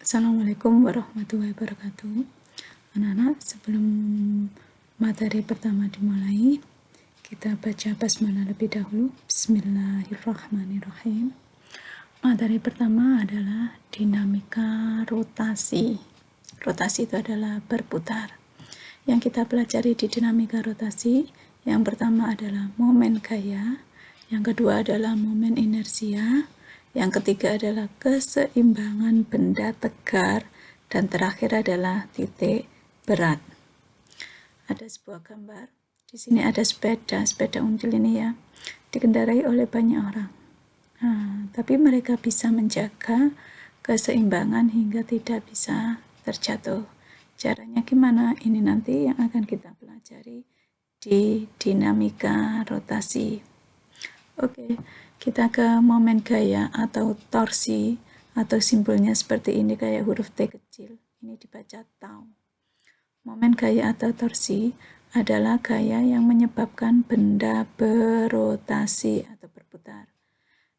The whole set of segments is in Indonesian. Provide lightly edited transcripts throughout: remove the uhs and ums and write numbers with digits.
Assalamualaikum warahmatullahi wabarakatuh. Anak-anak, sebelum materi pertama dimulai, kita baca basmalah lebih dahulu. Bismillahirrahmanirrahim. Materi pertama adalah dinamika rotasi. Rotasi itu adalah berputar. Yang kita pelajari di dinamika rotasi, yang pertama adalah momen gaya, yang kedua adalah momen inersia, yang ketiga adalah keseimbangan benda tegar, dan terakhir adalah titik berat. Ada sebuah gambar. Di sini ada sepeda until ini ya, dikendarai oleh banyak orang. Tapi mereka bisa menjaga keseimbangan hingga tidak bisa terjatuh. Caranya gimana? Ini nanti yang akan kita pelajari di dinamika rotasi. Oke, kita ke momen gaya atau torsi, atau simbolnya seperti ini kayak huruf T kecil. Ini dibaca tau. Momen gaya atau torsi adalah gaya yang menyebabkan benda berotasi atau berputar.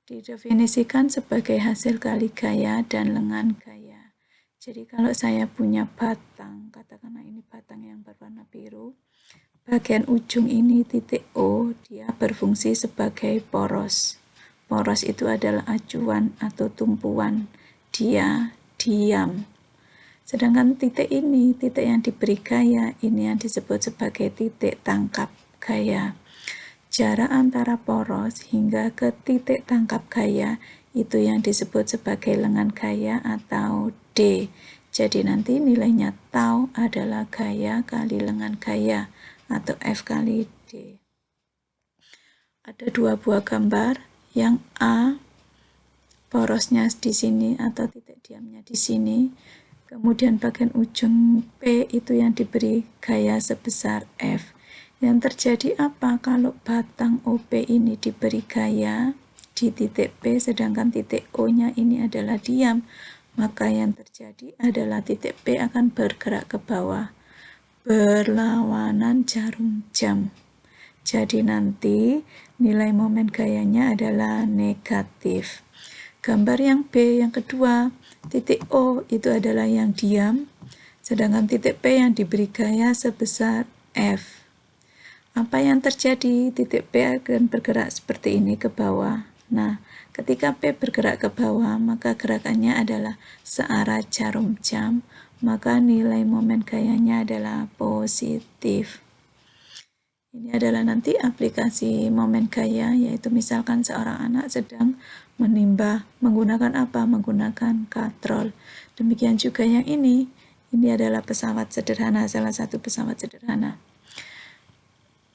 Didefinisikan sebagai hasil kali gaya dan lengan gaya. Jadi kalau saya punya batang, katakanlah ini batang yang berwarna biru, bagian ujung ini titik O, dia berfungsi sebagai poros. Poros itu adalah acuan atau tumpuan, dia diam. Sedangkan titik ini, titik yang diberi gaya, ini yang disebut sebagai titik tangkap gaya. Jarak antara poros hingga ke titik tangkap gaya itu yang disebut sebagai lengan gaya atau D. Jadi nanti nilainya tau adalah gaya kali lengan gaya atau F kali D. Ada dua buah gambar. Yang A, porosnya di sini atau titik diamnya di sini. Kemudian bagian ujung P itu yang diberi gaya sebesar F. Yang terjadi apa kalau batang OP ini diberi gaya di titik P, sedangkan titik O-nya ini adalah diam, maka yang terjadi adalah titik P akan bergerak ke bawah, berlawanan jarum jam. Jadi nanti nilai momen gayanya adalah negatif. Gambar yang B yang kedua, titik O itu adalah yang diam, sedangkan titik P yang diberi gaya sebesar F. Apa yang terjadi? Titik P akan bergerak seperti ini ke bawah. Nah, ketika P bergerak ke bawah, maka gerakannya adalah searah jarum jam, maka nilai momen gayanya adalah positif. Ini adalah nanti aplikasi momen gaya, yaitu misalkan seorang anak sedang menimba menggunakan apa? Menggunakan katrol. Demikian juga yang ini adalah pesawat sederhana, salah satu pesawat sederhana.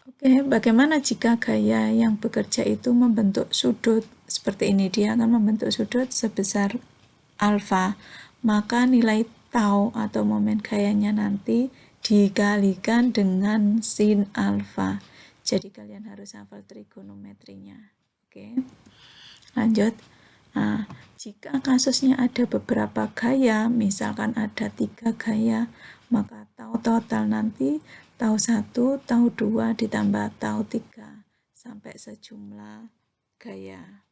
Oke, bagaimana jika gaya yang bekerja itu membentuk sudut seperti ini? Dia akan membentuk sudut sebesar alfa, maka nilai tau atau momen gayanya nanti dikalikan dengan sin alfa. Jadi kalian harus hafal trigonometrinya. Oke, lanjut. Nah, jika kasusnya ada beberapa gaya, misalkan ada 3 gaya, maka tau total nanti tau 1, tau 2 ditambah tau 3 sampai sejumlah gaya.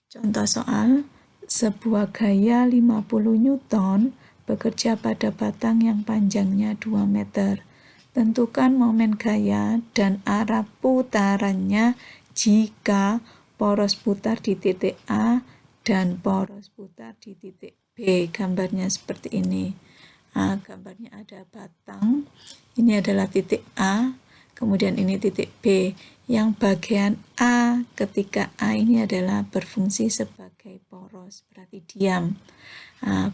Contoh soal, sebuah gaya 50 Newton bekerja pada batang yang panjangnya 2 meter. Tentukan momen gaya dan arah putarannya jika poros putar di titik A dan poros putar di titik B. Gambarnya seperti ini. Gambarnya ada batang, ini adalah titik A, kemudian ini titik B. Yang bagian A, ketika A ini adalah berfungsi sebagai poros, berarti diam.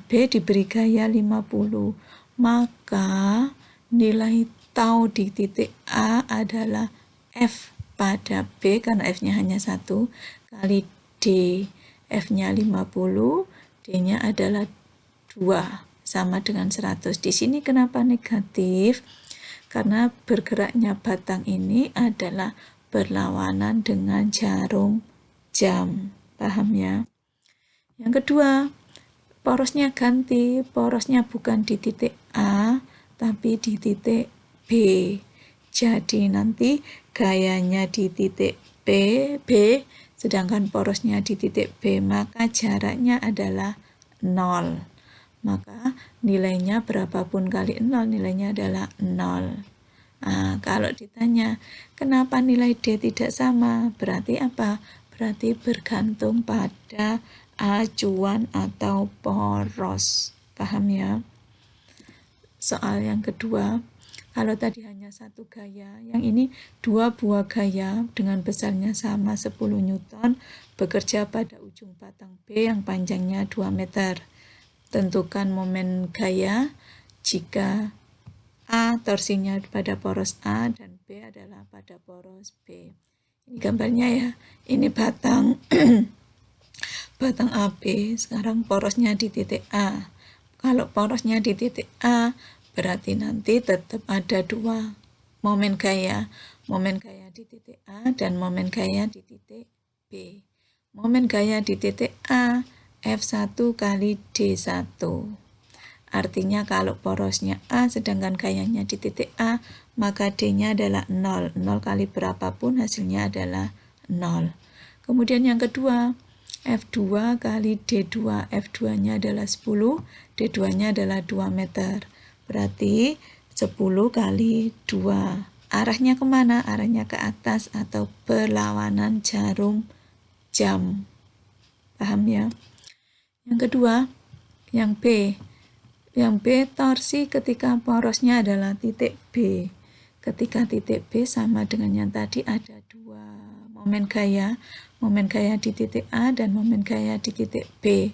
B diberi gaya 50, maka nilai tau di titik A adalah F pada B, karena F-nya hanya 1, kali D. F-nya 50, D-nya adalah 2. Sama dengan 100. Di sini kenapa negatif? Karena bergeraknya batang ini adalah berlawanan dengan jarum jam. Paham ya? Yang kedua, porosnya ganti. Porosnya bukan di titik A, tapi di titik B. Jadi nanti gayanya di titik B, sedangkan porosnya di titik B, maka jaraknya adalah 0. maka nilainya berapapun kali 0 nilainya adalah 0. Nah, kalau ditanya kenapa nilai D tidak sama, berarti apa? Berarti bergantung pada acuan atau poros. Paham ya? Soal yang kedua, kalau tadi hanya satu gaya, yang ini dua buah gaya dengan besarnya sama 10 Newton bekerja pada ujung batang B yang panjangnya 2 meter. Tentukan momen gaya jika A torsinya pada poros A dan B adalah pada poros B. Ini gambarnya ya, ini batang batang AB, sekarang porosnya di titik A. Kalau porosnya di titik A, berarti nanti tetap ada dua momen gaya di titik A dan momen gaya di titik B. Momen gaya di titik A, F1 kali D1. Artinya kalau porosnya A sedangkan gayanya di titik A, maka D-nya adalah 0. 0 kali berapapun hasilnya adalah 0. Kemudian yang kedua, F2 kali D2. F2-nya adalah 10, D2-nya adalah 2 meter. Berarti 10 kali 2. Arahnya kemana? Arahnya ke atas atau berlawanan jarum jam. Paham ya? Yang kedua, yang B. Yang B torsi ketika porosnya adalah titik B. Ketika titik B sama dengan yang tadi ada dua momen gaya di titik A dan momen gaya di titik B.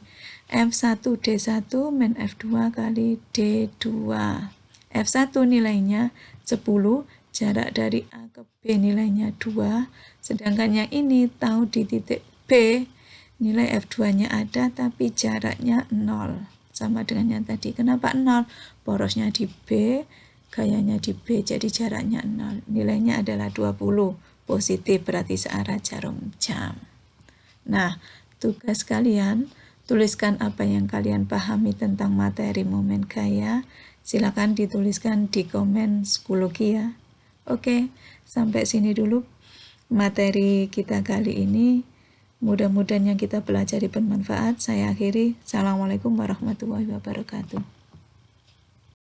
F1 D1 min F2 kali D2. F1 nilainya 10, jarak dari A ke B nilainya 2, sedangkan yang ini tahu di titik B nilai F2-nya ada tapi jaraknya 0. Sama dengan yang tadi. Kenapa 0? Porosnya di B, gayanya di B, jadi jaraknya 0. Nilainya adalah 20. Positif berarti searah jarum jam. Nah, tugas kalian, tuliskan apa yang kalian pahami tentang materi momen gaya. Silakan dituliskan di komen psikologi ya. Oke, sampai sini dulu materi kita kali ini. Mudah-mudahan yang kita pelajari bermanfaat. Saya akhiri. Assalamualaikum warahmatullahi wabarakatuh.